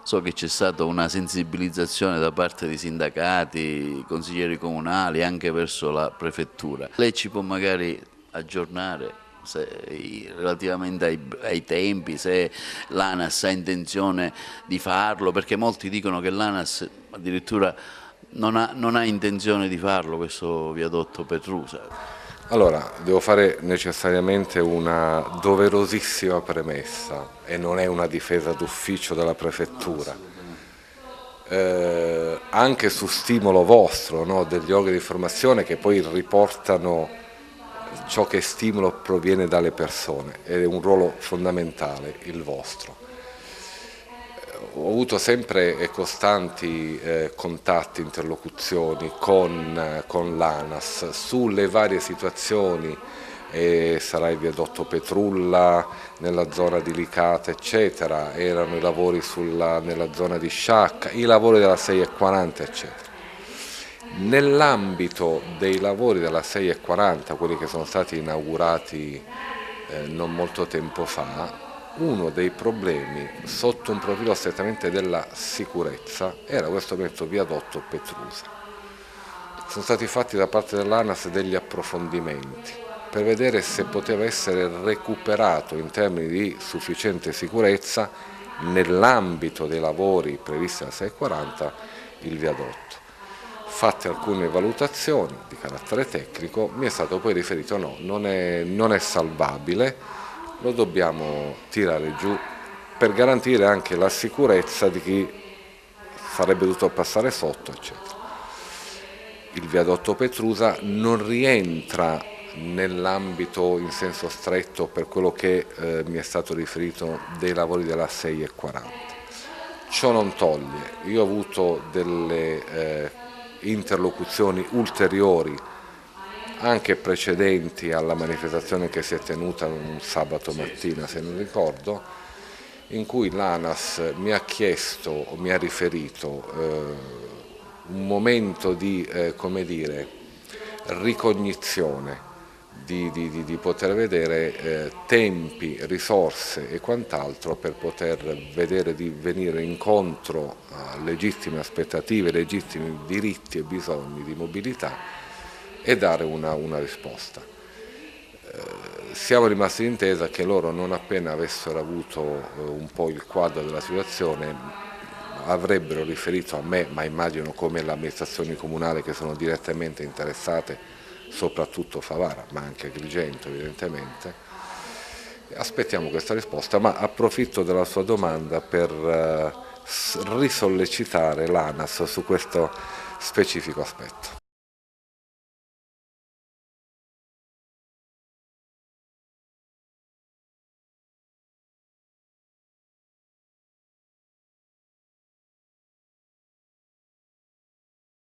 So che c'è stata una sensibilizzazione da parte di sindacati, consiglieri comunali, anche verso la prefettura. Lei ci può magari aggiornare relativamente ai tempi, se l'ANAS ha intenzione di farlo, perché molti dicono che l'ANAS addirittura non ha intenzione di farlo, questo viadotto Petrusa. Allora, devo fare necessariamente una doverosissima premessa e non è una difesa d'ufficio della prefettura. Anche su stimolo vostro, no, degli organi di informazione che poi riportano ciò che stimolo proviene dalle persone, ed è un ruolo fondamentale il vostro. Ho avuto sempre e costanti contatti, interlocuzioni con l'ANAS sulle varie situazioni, sarà il viadotto Petrulla nella zona di Licata eccetera, erano i lavori nella zona di Sciacca, i lavori della 640 eccetera. Nell'ambito dei lavori della 640, quelli che sono stati inaugurati non molto tempo fa, uno dei problemi sotto un profilo strettamente della sicurezza era questo viadotto Petrusa. Sono stati fatti da parte dell'ANAS degli approfondimenti per vedere se poteva essere recuperato in termini di sufficiente sicurezza nell'ambito dei lavori previsti alla 640 il viadotto. Fatte alcune valutazioni di carattere tecnico, mi è stato poi riferito no, non è salvabile, lo dobbiamo tirare giù per garantire anche la sicurezza di chi sarebbe dovuto passare sotto, eccetera. Il viadotto Petrusa non rientra nell'ambito in senso stretto per quello che mi è stato riferito dei lavori della 640. Ciò non toglie, io ho avuto delle interlocuzioni ulteriori anche precedenti alla manifestazione che si è tenuta un sabato mattina, se non ricordo, in cui l'ANAS mi ha chiesto o mi ha riferito un momento di come dire, ricognizione, di poter vedere tempi, risorse e quant'altro per poter vedere di venire incontro a legittime aspettative, legittimi diritti e bisogni di mobilità e dare una risposta. Siamo rimasti in intesa che loro, non appena avessero avuto un po' il quadro della situazione, avrebbero riferito a me, ma immagino come le amministrazioni comunali che sono direttamente interessate, soprattutto Favara, ma anche Agrigento evidentemente. Aspettiamo questa risposta, ma approfitto della sua domanda per risollecitare l'ANAS su questo specifico aspetto.